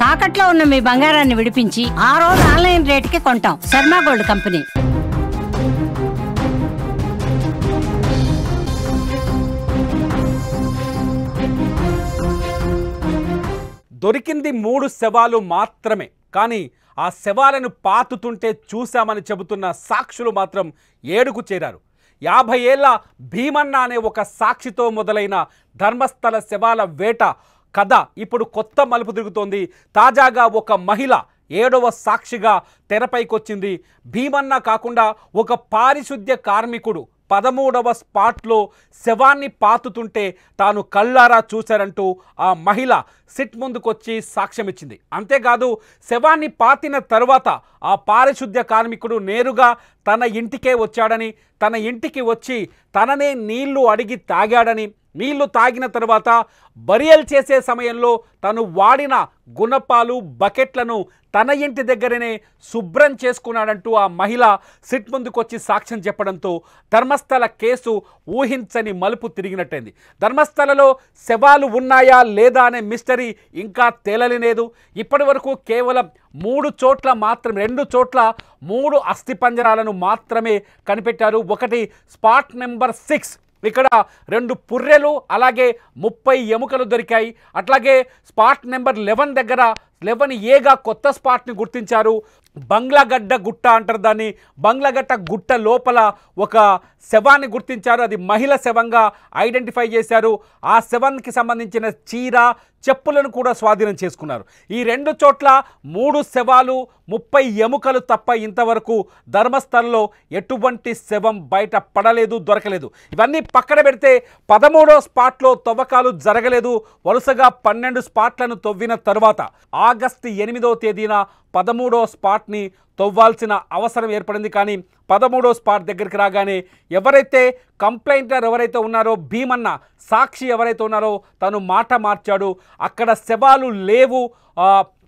తాకట్లో ఉన్న మీ బంగారాన్ని విడిపించి ఆ రోజు ఆన్లైన్ రేటుకి కొంటాం. Sharma gold company. దొరికింది 3 శవాలు మాత్రమే. కానీ ఆ శవాలను పాతుతుంటే చూశామని చెబుతున్న సాక్షులు మాత్రం 7కు చేరారు. 50 ఏళ్ల భీమన్న అనే ఒక సాక్షితో మొదలైన ధర్మస్థల శవాల వేట కథ ఇప్పుడు కొత్త మలుపు తిరుగుతోంది. తాజాగా ఒక మహిళ 7వ సాక్షిగా తెరపైకొచ్చింది. భీమన్న కాకుండా ఒక పారిశుద్ధ్య కార్మికుడు 13వ స్పాట్లో శవాన్ని పాతుతుంటే తాను కళ్ళారా చూశారంటూ ఆ మహిళ సిట్ ముందుకొచ్చి సాక్ష్యం ఇచ్చింది. అంతేకాదు శవాన్ని పాతిన తరువాత ఆ పారిశుద్ధ్య కార్మికుడు నేరుగా తన ఇంటికే వచ్చాడని, తన ఇంటికి వచ్చి తననే నీళ్లు అడిగి తాగాడని, నీళ్లు తాగిన తర్వాత బరియల్ చేసే సమయంలో తను వాడిన గుణపాలు బకెట్లను తన ఇంటి దగ్గరనే శుభ్రం చేసుకున్నాడంటూ ఆ మహిళ సిట్ ముందుకొచ్చి సాక్ష్యం చెప్పడంతో ధర్మస్థల కేసు ఊహించని మలుపు తిరిగినట్టయింది. ధర్మస్థలలో శవాలు ఉన్నాయా లేదా అనే మిస్టరీ ఇంకా తేలలేదు. ఇప్పటి వరకు కేవలం 3 చోట్ల మాత్రమే 2 చోట్ల 3 అస్థిపంజరాలను మాత్రమే కనిపెట్టారు. ఒకటి స్పాట్ నెంబర్ 6, ఇక్కడ 2 పుర్రెలు అలాగే 30 ఎముకలు దొరికాయి. అట్లాగే స్పాట్ నెంబర్ 11 దగ్గర 11ఏగా కొత్త స్పాట్ని గుర్తించారు. బంగ్లాగడ్డ గుట్ట అంటారు దాన్ని. బంగ్లాగడ్డ గుట్ట లోపల ఒక శవాన్ని గుర్తించారు. అది మహిళ శవంగా ఐడెంటిఫై చేశారు. ఆ శవానికి సంబంధించిన చీర చెప్పులను కూడా స్వాధీనం చేసుకున్నారు. ఈ 2 చోట్ల 3 శవాలు 30 ఎముకలు తప్ప ఇంతవరకు ధర్మస్థలంలో ఎటువంటి శవం బయట పడలేదు, దొరకలేదు. ఇవన్నీ పక్కన పెడితే 13వ స్పాట్లో తవ్వకాలు జరగలేదు. వరుసగా 12 స్పాట్లను తవ్విన తర్వాత ఆగస్టు 8వ తేదీన 13వ స్పాట్ని తవ్వాల్సిన అవసరం ఏర్పడింది. కానీ 13వ స్పాట్ దగ్గరికి రాగానే ఎవరైతే కంప్లైంటర్ ఎవరైతే ఉన్నారో భీమన్న సాక్షి ఎవరైతే ఉన్నారో తను మాట మార్చాడు. అక్కడ శవాలు లేవు.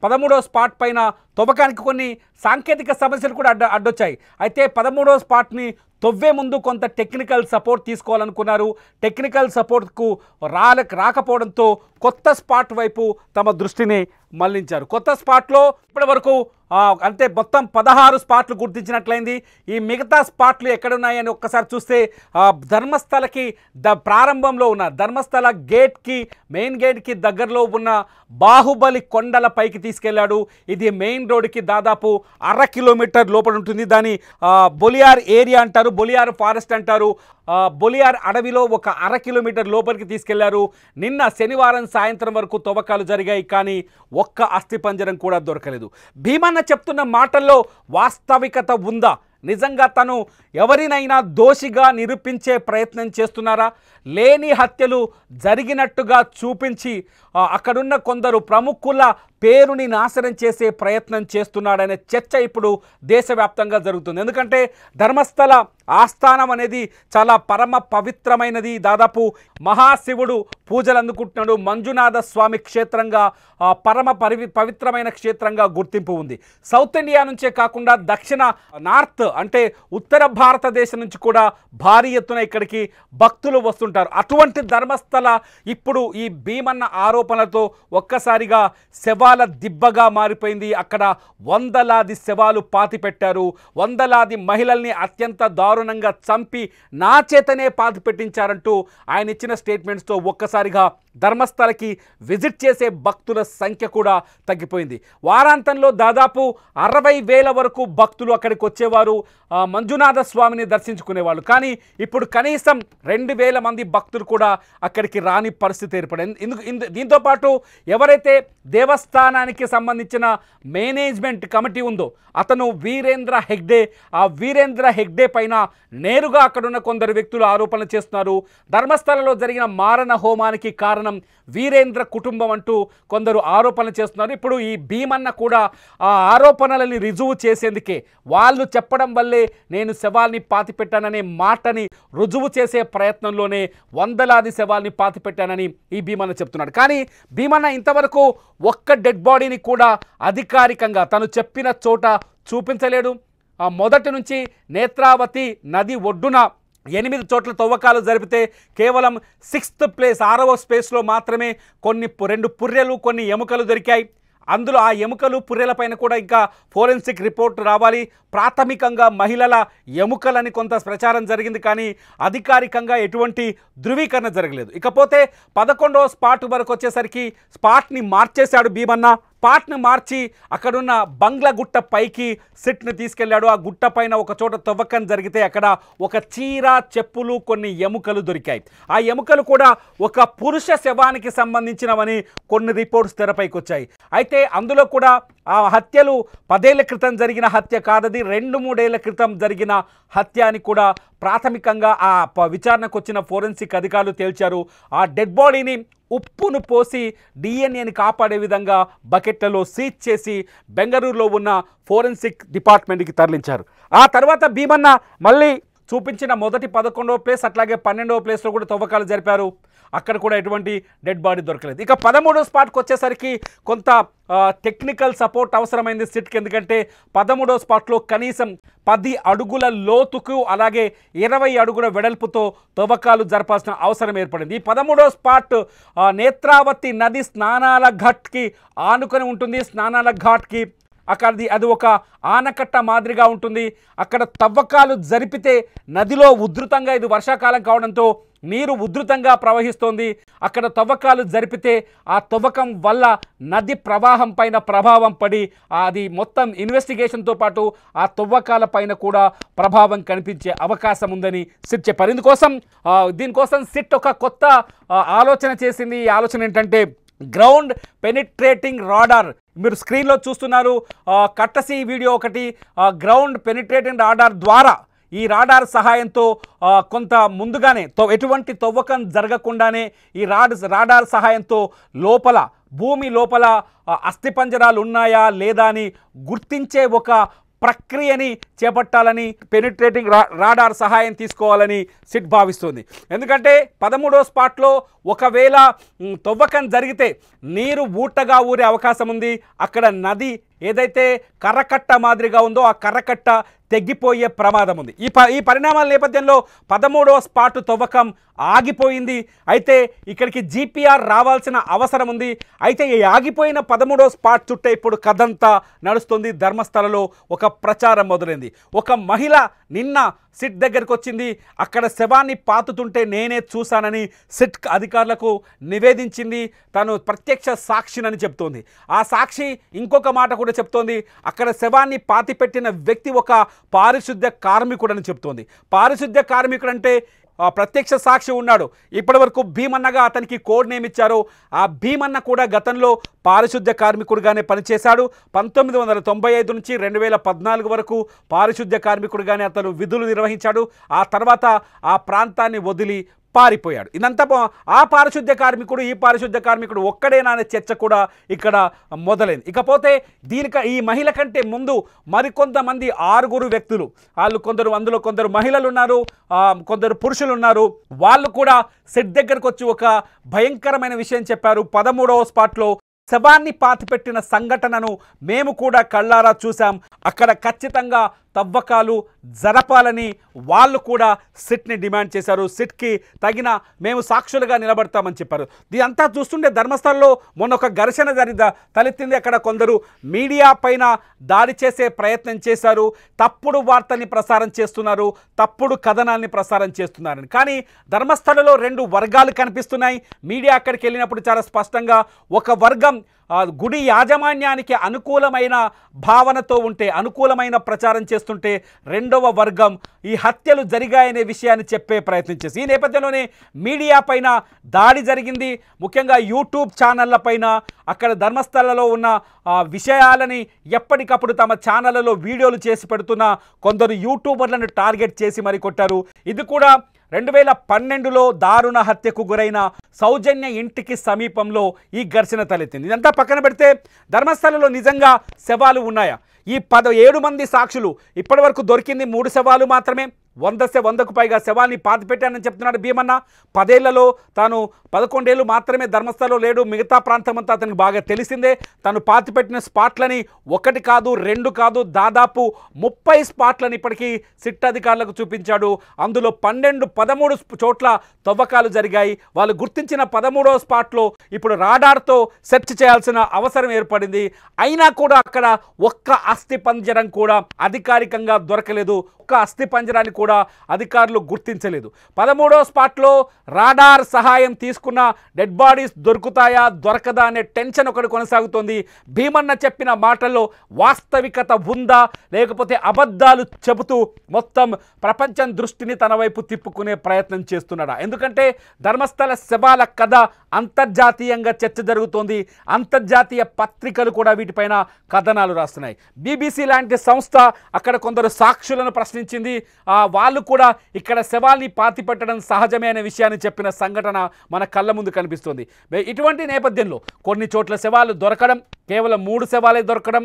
13వ స్పాట్ పైన తవ్వకానికి కొన్ని సాంకేతిక సమస్యలు కూడా అడ్డొచ్చాయి. అయితే 13వ స్పాట్ని తవ్వే ముందు కొంత టెక్నికల్ సపోర్ట్ తీసుకోవాలనుకున్నారు. టెక్నికల్ సపోర్ట్కు రాకపోవడంతో కొత్త స్పాట్ వైపు తమ దృష్టిని మళ్లించారు. కొత్త స్పాట్లో ఇప్పటి వరకు అంటే మొత్తం 16 స్పాట్లు గుర్తించినట్లయింది. ఈ మిగతా స్పాట్లు ఎక్కడున్నాయని ఒక్కసారి చూస్తే ధర్మస్థలకి ప్రారంభంలో ఉన్న ధర్మస్థల గేట్కి మెయిన్ గేట్కి దగ్గరలో ఉన్న బాహుబలి కొండల పైకి తీసుకెళ్లాడు. ఇది మెయిన్ రోడ్డుకి దాదాపు 1/2 కిలోమీటర్ లోపల ఉంటుంది. దాని బొలియార్ ఏరియా అంటారు, బొలియార్ ఫారెస్ట్ అంటారు. బొలియార్ అడవిలో ఒక 1/2 కిలోమీటర్ లోపలికి తీసుకెళ్లారు. నిన్న శనివారం సాయంత్రం వరకు తవ్వకాలు జరిగాయి. కానీ ఒక్క అస్థిపంజరం కూడా దొరకలేదు. భీమన్న చెప్తున్న మాటల్లో వాస్తవికత ఉందా? నిజంగా తను ఎవరినైనా దోషిగా నిరూపించే ప్రయత్నం చేస్తున్నారా? లేని హత్యలు జరిగినట్టుగా చూపించి అక్కడున్న కొందరు ప్రముఖుల పేరుని నాశనం చేసే ప్రయత్నం చేస్తున్నాడనే చర్చ ఇప్పుడు దేశవ్యాప్తంగా జరుగుతుంది. ఎందుకంటే ధర్మస్థల ఆస్థానం అనేది చాలా పరమ పవిత్రమైనది. దాదాపు మహాశివుడు పూజలు అందుకుంటున్నాడు. మంజునాథ స్వామి క్షేత్రంగా పరమ పవిత్రమైన క్షేత్రంగా గుర్తింపు ఉంది. సౌత్ ఇండియా నుంచే కాకుండా దక్షిణ నార్త్ అంటే ఉత్తర భారతదేశం నుంచి కూడా భారీ ఎత్తున ఇక్కడికి భక్తులు వస్తుంటారు. అటువంటి ధర్మస్థల ఇప్పుడు ఈ భీమన్న ఆరోపణలతో ఒక్కసారిగా శవాల దిబ్బగా మారిపోయింది. అక్కడ వందలాది శవాలు పాతిపెట్టారు. వందలాది మహిళల్ని అత్యంత దారుణంగా చంపి నా చేతనే పాతిపెట్టించారంటూ ఆయన ఇచ్చిన స్టేట్మెంట్స్తో ఒక్కసారిగా ధర్మస్థలకి విజిట్ చేసే భక్తుల సంఖ్య కూడా తగ్గిపోయింది. వారాంతంలో దాదాపు 60,000 వరకు భక్తులు అక్కడికి వచ్చేవారు, మంజునాథ స్వామిని దర్శించుకునేవాళ్ళు. కానీ ఇప్పుడు కనీసం 2,000 మంది భక్తులు కూడా అక్కడికి రాని పరిస్థితి ఏర్పడింది. దీంతోపాటు ఎవరైతే దేవస్థానానికి సంబంధించిన మేనేజ్మెంట్ కమిటీ ఉందో అతను వీరేంద్ర హెగ్డే, ఆ వీరేంద్ర హెగ్డే పైన నేరుగా అక్కడున్న కొందరు వ్యక్తులు ఆరోపణలు చేస్తున్నారు. ధర్మస్థలలో జరిగిన మారణ హోమానికి కారణం వీరేంద్ర కుటుంబం అంటూ కొందరు ఆరోపణలు చేస్తున్నారు. ఇప్పుడు ఈ భీమన్న కూడా ఆ ఆరోపణలని రుజువు చేసేందుకే, వాళ్ళు చెప్పడం వల్లే నేను శవాల్ని పాతిపెట్టాననే మాటని రుజువు చేసే ప్రయత్నంలోనే వందలాది శవాల్ని పాతిపెట్టానని ఈ భీమన్న చెప్తున్నాడు. కానీ భీమన్న ఇంతవరకు ఒక్క డెడ్ బాడీని కూడా అధికారికంగా తను చెప్పిన చోట చూపించలేడు. మొదటి నుంచి నేత్రావతి నది ఒడ్డున 8 చోట్ల తవ్వకాలు జరిపితే కేవలం 6th ప్లేస్ 6వ స్పేస్లో మాత్రమే 2 పుర్రెలు కొన్ని ఎముకలు దొరికాయి. అందులో ఆ ఎముకలు పుర్రెలపైన కూడా ఇంకా ఫోరెన్సిక్ రిపోర్ట్ రావాలి. ప్రాథమికంగా మహిళల ఎముకలని కొంత ప్రచారం జరిగింది, కానీ అధికారికంగా ఎటువంటి ధృవీకరణ జరగలేదు. ఇకపోతే 11వ స్పాట్ వరకు వచ్చేసరికి స్పాట్ని మార్చేశాడు భీమన్న. స్పాట్ని మార్చి అక్కడున్న బంగ్లా గుట్ట పైకి సిట్ని తీసుకెళ్లాడు. ఆ గుట్ట పైన ఒక చోట తవ్వకం జరిగితే అక్కడ ఒక చీర, చెప్పులు, కొన్ని ఎముకలు దొరికాయి. ఆ ఎముకలు కూడా ఒక పురుష శవానికి సంబంధించినవని కొన్ని రిపోర్ట్స్ తెరపైకి వచ్చాయి. అయితే అందులో కూడా ఆ హత్యలు 10 ఏళ్ల క్రితం జరిగిన హత్య కాదది, 2-3 ఏళ్ల క్రితం జరిగిన హత్య అని కూడా ప్రాథమికంగా ఆ విచారణకు వచ్చిన ఫోరెన్సిక్ అధికారులు తేల్చారు. ఆ డెడ్ బాడీని ఉప్పును పోసి డిఎన్ఏని కాపాడే విధంగా బకెట్లలో సీజ్ చేసి బెంగళూరులో ఉన్న ఫోరెన్సిక్ డిపార్ట్మెంట్కి తరలించారు. ఆ తర్వాత భీమన్న మళ్ళీ చూపించిన మొదటి 11వ ప్లేస్ అట్లాగే 12వ ప్లేస్లో కూడా తవ్వకాలు జరిపారు. అక్కడ కూడా ఎటువంటి డెడ్ బాడీ దొరకలేదు. ఇక 13వ స్పాట్కి వచ్చేసరికి కొంత టెక్నికల్ సపోర్ట్ అవసరమైంది సిట్కి. ఎందుకంటే 13వ స్పాట్లో కనీసం 10 అడుగుల లోతుకు అలాగే 20 అడుగుల వెడల్పుతో తవ్వకాలు జరపాల్సిన అవసరం ఏర్పడింది. ఈ 13వ స్పాట్ నేత్రావతి నది స్నానాల ఘాట్కి ఆనుకొని ఉంటుంది. స్నానాల ఘాట్కి అది ఒక ఆనకట్ట మాదిరిగా ఉంటుంది. అక్కడ తవ్వకాలు జరిపితే నదిలో ఉధృతంగా, ఇది వర్షాకాలం కావడంతో నీరు ఉధృతంగా ప్రవహిస్తోంది. అక్కడ తవ్వకాలు జరిపితే ఆ తవ్వకం వల్ల నది ప్రవాహం పైన ప్రభావం పడి అది మొత్తం ఇన్వెస్టిగేషన్తో పాటు ఆ తవ్వకాల పైన కూడా ప్రభావం కనిపించే అవకాశం ఉందని సిట్ చెప్పారు. దీనికోసం సిట్ ఒక కొత్త ఆలోచన చేసింది. ఈ ఆలోచన ఏంటంటే గ్రౌండ్ పెనిట్రేటింగ్ రాడార్. మీరు స్క్రీన్లో చూస్తున్నారు కట్టసి వీడియో ఒకటి. గ్రౌండ్ పెనిట్రేటింగ్ రాడార్ ద్వారా, ఈ రాడార్ సహాయంతో కొంత ముందుగానే ఎటువంటి తవ్వకం జరగకుండానే ఈ రాడార్ సహాయంతో భూమి లోపల అస్థిపంజరాలు ఉన్నాయా లేదా అని గుర్తించే ఒక ప్రక్రియని చేపట్టాలని, పెనిట్రేటింగ్ రాడార్ సహాయం తీసుకోవాలని సిట్ భావిస్తుంది. ఎందుకంటే 13వ స్పాట్లో ఒకవేళ తవ్వకం జరిగితే నీరు ఊటగా ఊరే అవకాశం ఉంది. అక్కడ నది ఏదైతే కర్రకట్ట మాదిరిగా ఉందో ఆ కర్రకట్ట తెగిపోయే ప్రమాదం ఉంది. ఈ పరిణామాల నేపథ్యంలో 13వ స్పాట్ తవ్వకం ఆగిపోయింది. అయితే ఇక్కడికి జీపీఆర్ రావాల్సిన అవసరం ఉంది. అయితే ఈ ఆగిపోయిన 13వ స్పాట్ చుట్టే ఇప్పుడు కథంతా నడుస్తుంది. ధర్మస్థలలో ఒక ప్రచారం మొదలైంది. ఒక మహిళ నిన్న సిట్ దగ్గరికి వచ్చింది. అక్కడ శవాన్ని పాతుతుంటే నేనే చూశానని సిట్ అధికారులకు నివేదించింది. తను ప్రత్యక్ష సాక్షినని చెప్తోంది. ఆ సాక్షి ఇంకొక మాట కూడా చెప్తోంది. అక్కడ శవాన్ని పాతిపెట్టిన వ్యక్తి ఒక పారిశుద్ధ్య కార్మికుడని చెప్తోంది. పారిశుద్ధ్య కార్మికుడు అంటే ప్రత్యక్ష సాక్షి ఉన్నాడు. ఇప్పటివరకు భీమన్నగా అతనికి కోడ్ నేమ్ ఇచ్చారు. ఆ భీమన్న కూడా గతంలో పారిశుద్ధ్య కార్మికుడిగానే పనిచేశాడు. 1995 నుంచి 2014 వరకు పారిశుద్ధ్య కార్మికుడిగానే అతను విధులు నిర్వహించాడు. ఆ తర్వాత ఆ ప్రాంతాన్ని వదిలి పారిపోయాడు. ఇదంతా ఆ పారిశుద్ధ్య కార్మికుడు ఈ పారిశుద్ధ్య కార్మికుడు ఒక్కడేనా అనే చర్చ కూడా ఇక్కడ మొదలైంది. ఇకపోతే ఈ మహిళ కంటే ముందు మరికొంతమంది 6 వ్యక్తులు, అందులో కొందరు మహిళలు ఉన్నారు, కొందరు పురుషులు ఉన్నారు. వాళ్ళు కూడా సెట్ దగ్గరకు వచ్చి ఒక భయంకరమైన విషయం చెప్పారు. 13వ స్పాట్లో శవాన్ని పాతిపెట్టిన సంఘటనను మేము కూడా కళ్ళారా చూసాం. అక్కడ ఖచ్చితంగా తవ్వకాలు జరపాలని వాళ్ళు కూడా సిట్ని డిమాండ్ చేశారు. సిట్కి తగిన మేము సాక్షులుగా నిలబడతామని చెప్పారు. ఇదంతా చూస్తుంటే ధర్మస్థలంలో మొన్న ఒక ఘర్షణ తలెత్తింది. అక్కడ కొందరు మీడియా పైన దాడి చేసే ప్రయత్నం చేశారు. తప్పుడు వార్తని ప్రసారం చేస్తున్నారు, తప్పుడు కథనాన్ని ప్రసారం చేస్తున్నారని. కానీ ధర్మస్థలంలో 2 వర్గాలు కనిపిస్తున్నాయి. మీడియా అక్కడికి వెళ్ళినప్పుడు చాలా స్పష్టంగా ఒక వర్గం గుడి యాజమాన్యానికి అనుకూలమైన భావనతో ఉంటే, అనుకూలమైన ప్రచారం చేస్తుంటే, రెండవ వర్గం ఈ హత్యలు జరిగాయనే విషయాన్ని చెప్పే ప్రయత్నం చేసి ఈ నేపథ్యంలోనే మీడియా పైన దాడి జరిగింది. ముఖ్యంగా యూట్యూబ్ ఛానళ్ల పైన అక్కడ ధర్మస్థలలో ఉన్న విషయాలని ఎప్పటికప్పుడు తమ ఛానళ్లలో వీడియోలు చేసి పెడుతున్న కొందరు యూట్యూబర్లను టార్గెట్ చేసి మరి కొట్టారు. ఇది కూడా 2012లో దారుణ హత్యకు గురైన సౌజన్య ఇంటికి సమీపంలో ఈ ఘర్షణ తలెత్తింది. ఇదంతా పక్కన పెడితే ధర్మస్థలంలో నిజంగా శవాలు ఉన్నాయా? ఈ 17 మంది సాక్షులు ఇప్పటివరకు దొరికింది 3 శవాలు మాత్రమే. 100కు పైగా శవాన్ని పాతిపెట్టానని చెప్తున్నాడు భీమన్న. 10 ఏళ్లలో తాను 11 ఏళ్ళు మాత్రమే ధర్మస్థలంలో లేడు, మిగతా ప్రాంతమంతా అతనికి బాగా తెలిసిందే. తను పాతిపెట్టిన స్పాట్లని 1 కాదు 2 కాదు దాదాపు 30 స్పాట్లను ఇప్పటికీ సిట్ అధికారులకు చూపించాడు. అందులో 13 చోట్ల తవ్వకాలు జరిగాయి. వాళ్ళు గుర్తించిన 13వ స్పాట్లో ఇప్పుడు రాడార్తో సెర్చ్ చేయాల్సిన అవసరం ఏర్పడింది. అయినా కూడా అక్కడ ఒక్క అస్థిపంజరం కూడా అధికారికంగా దొరకలేదు. ఒక్క అస్థిపంజరాన్ని కూడా అధికారులు గుర్తించలేదు. 13వ స్పాట్లో రాడార్ సహాయం తీసుకున్న డెడ్ బాడీస్ దొరుకుతాయా దొరకదా అనే టెన్షన్ ఒకటి కొనసాగుతోంది. భీమన్న చెప్పిన మాటల్లో వాస్తవికత ఉందా లేకపోతే అబద్ధాలు చెబుతూ మొత్తం ప్రపంచం దృష్టిని తన వైపు తిప్పుకునే ప్రయత్నం చేస్తున్నాడా? ఎందుకంటే ధర్మస్థల శవాల కథ అంతర్జాతీయంగా చర్చ జరుగుతోంది. అంతర్జాతీయ పత్రికలు కూడా వీటిపైన కథనాలు రాస్తున్నాయి. BBC లాంటి సంస్థ అక్కడ కొందరు సాక్షులను ప్రశ్నించింది. వాళ్ళు కూడా ఇక్కడ శవాల్ని పాతిపెట్టడం సహజమే అనే విషయాన్ని చెప్పిన సంఘటన మన కళ్ళ ముందు కనిపిస్తుంది. ఇటువంటి నేపథ్యంలో కొన్ని చోట్ల శవాలు దొరకడం, కేవలం 3 శవాలే దొరకడం,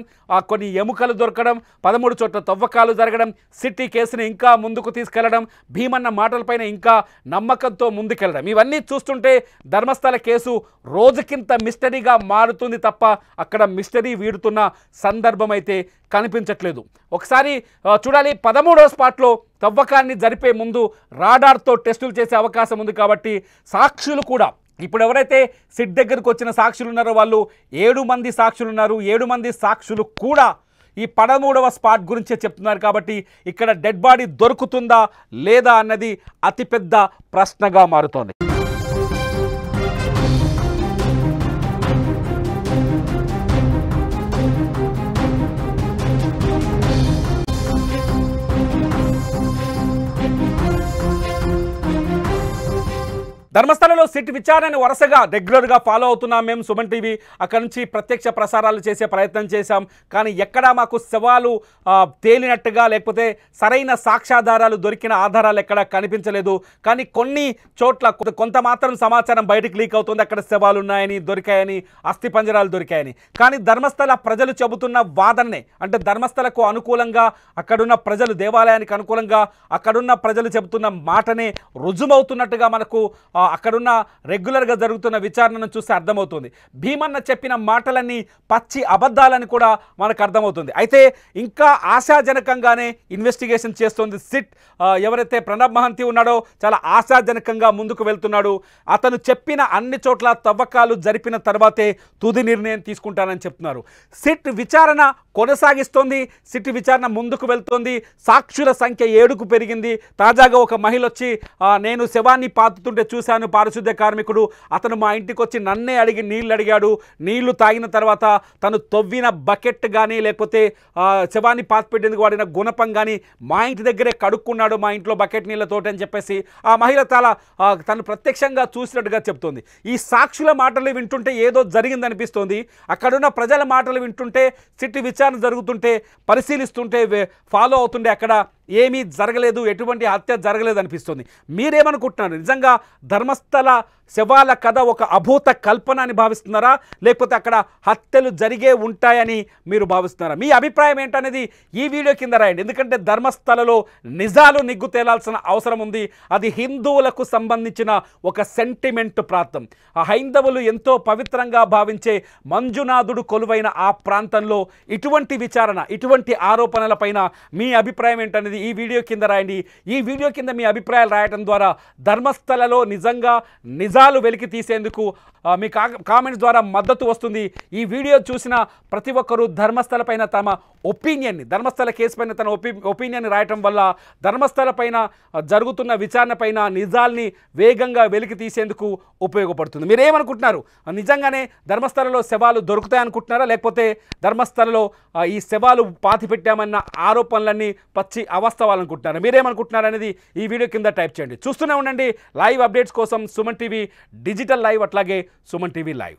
కొన్ని ఎముకలు దొరకడం, 13 చోట్ల తవ్వకాలు జరగడం, సిటీ కేసుని ఇంకా ముందుకు తీసుకెళ్లడం, భీమన్న మాటలపైన ఇంకా నమ్మకంతో ముందుకెళ్లడం, ఇవన్నీ చూస్తుంటే ధర్మస్థల కేసు రోజుకింత మిస్టరీగా మారుతుంది తప్ప అక్కడ మిస్టరీ వీడుతున్న సందర్భం అయితే కనిపించట్లేదు. ఒకసారి చూడాలి, 13వ స్పాట్లో తవ్వకాన్ని జరిపే ముందు రాడార్తో టెస్టులు చేసే అవకాశం ఉంది. కాబట్టి సాక్షులు కూడా ఇప్పుడు ఎవరైతే సిట్ దగ్గరకు వచ్చిన సాక్షులు ఉన్నారో వాళ్ళు 7 మంది సాక్షులు ఉన్నారు. 7 మంది సాక్షులు కూడా ఈ 13వ స్పాట్ గురించే చెప్తున్నారు. కాబట్టి ఇక్కడ డెడ్ బాడీ దొరుకుతుందా లేదా అన్నది అతిపెద్ద ప్రశ్నగా మారుతోంది. ధర్మస్థలంలో సిట్ విచారణని వరుసగా రెగ్యులర్గా ఫాలో అవుతున్నాం మేము సుమన్ టీవీ. అక్కడ నుంచి ప్రత్యక్ష ప్రసారాలు చేసే ప్రయత్నం చేశాం. కానీ ఎక్కడా మాకు శవాలు తేలినట్టుగా లేకపోతే సరైన సాక్ష్యాధారాలు దొరికిన ఆధారాలు ఎక్కడా కనిపించలేదు. కానీ కొన్ని చోట్ల కొంత మాత్రం సమాచారం బయటకు లీక్ అవుతుంది. అక్కడ శవాలు ఉన్నాయని, దొరికాయని, అస్థిపంజరాలు దొరికాయని. కానీ ధర్మస్థల ప్రజలు చెబుతున్న వాదననే, అంటే ధర్మస్థలకు అనుకూలంగా అక్కడున్న ప్రజలు, దేవాలయానికి అనుకూలంగా అక్కడున్న ప్రజలు చెబుతున్న మాటనే రుజుమవుతున్నట్టుగా మనకు అక్కడున్న రెగ్యులర్గా జరుగుతున్న విచారణను చూస్తే అర్థమవుతుంది. భీమన్న చెప్పిన మాటలన్నీ పచ్చి అబద్ధాలని కూడా మనకు అర్థమవుతుంది. అయితే ఇంకా ఆశాజనకంగానే ఇన్వెస్టిగేషన్ చేస్తుంది సిట్. ఎవరైతే ప్రణబ్ మహంతి ఉన్నాడో చాలా ఆశాజనకంగా ముందుకు వెళ్తున్నాడు. అతను చెప్పిన అన్ని చోట్ల తవ్వకాలు జరిపిన తర్వాతే తుది నిర్ణయం తీసుకుంటానని చెప్తున్నారు. సిట్ విచారణ కొనసాగిస్తోంది. సిట్ విచారణ ముందుకు వెళ్తోంది. సాక్షుల సంఖ్య 7కు పెరిగింది. తాజాగా ఒక మహిళ వచ్చి నేను శవాన్ని పాతుతుంటే చూశాను, పారిశుద్ధ్య కార్మికుడు, అతను మా ఇంటికి వచ్చి నన్నే అడిగి నీళ్ళు అడిగాడు. నీళ్లు తాగిన తర్వాత తను తవ్విన బకెట్ కానీ లేకపోతే శవాన్ని పాతిపెట్టేందుకు వాడిన గుణపం కానీ మా ఇంటి దగ్గరే కడుక్కున్నాడు, మా ఇంట్లో బకెట్ నీళ్ళతోటి అని చెప్పేసి ఆ మహిళ తను ప్రత్యక్షంగా చూసినట్టుగా చెప్తోంది. ఈ సాక్షుల మాటలు వింటుంటే ఏదో జరిగిందనిపిస్తోంది. అక్కడున్న ప్రజల మాటలు వింటుంటే, సిట్ విచారణ జరుగుతుంటే, పరిశీలిస్తుంటే, ఫాలో అవుతుంటే అక్కడ ఏమీ జరగలేదు, ఎటువంటి హత్య జరగలేదు అనిపిస్తుంది. మీరేమనుకుంటున్నారు? నిజంగా ధర్మస్థల శవాల కథ ఒక అభూత కల్పన అని భావిస్తున్నారా లేకపోతే అక్కడ హత్యలు జరిగే ఉంటాయని మీరు భావిస్తున్నారా? మీ అభిప్రాయం ఏంటనేది ఈ వీడియో కింద రాయండి. ఎందుకంటే ధర్మస్థలలో నిజాలు నిగ్గు తేలాల్సిన అవసరం ఉంది. అది హిందువులకు సంబంధించిన ఒక సెంటిమెంట్ ప్రాంతం. ఆ హైందవులు ఎంతో పవిత్రంగా భావించే మంజునాథుడు కొలువైన ఆ ప్రాంతంలో ఇటువంటి విచారణ, ఇటువంటి ఆరోపణలపైన మీ అభిప్రాయం ఏంటనేది ఈ వీడియో కింద రాయండి. ఈ వీడియో కింద మీ అభిప్రాయాలు రాయడం ద్వారా ధర్మస్థలలో నిజంగా నిజాలు వెలికి తీసేందుకు మీ కామెంట్స్ ద్వారా మద్దతు వస్తుంది. ఈ వీడియో చూసిన ప్రతి ఒక్కరూ ధర్మస్థల పైన తమ ఒపీనియన్ని, ధర్మస్థల కేసు పైన తన ఒపీనియన్ రాయటం వల్ల ధర్మస్థల పైన జరుగుతున్న విచారణ పైన నిజాల్ని వేగంగా వెలికి తీసేందుకు ఉపయోగపడుతుంది. మీరేమనుకుంటున్నారు? నిజంగానే ధర్మస్థలలో శవాలు దొరుకుతాయనుకుంటున్నారా లేకపోతే ధర్మస్థలలో ఈ శవాలు పాతి పెట్టామన్న ఆరోపణలన్నీ పచ్చి అవాస్తవాలనుకుంటున్నారా? మీరేమనుకుంటున్నారు అనేది ఈ వీడియో కింద టైప్ చేయండి. చూస్తూనే ఉండండి లైవ్ అప్డేట్స్ కోసం సుమన్ టీవీ డిజిటల్ లైవ్, అట్లాగే సుమన్ టీవీ లైవ్.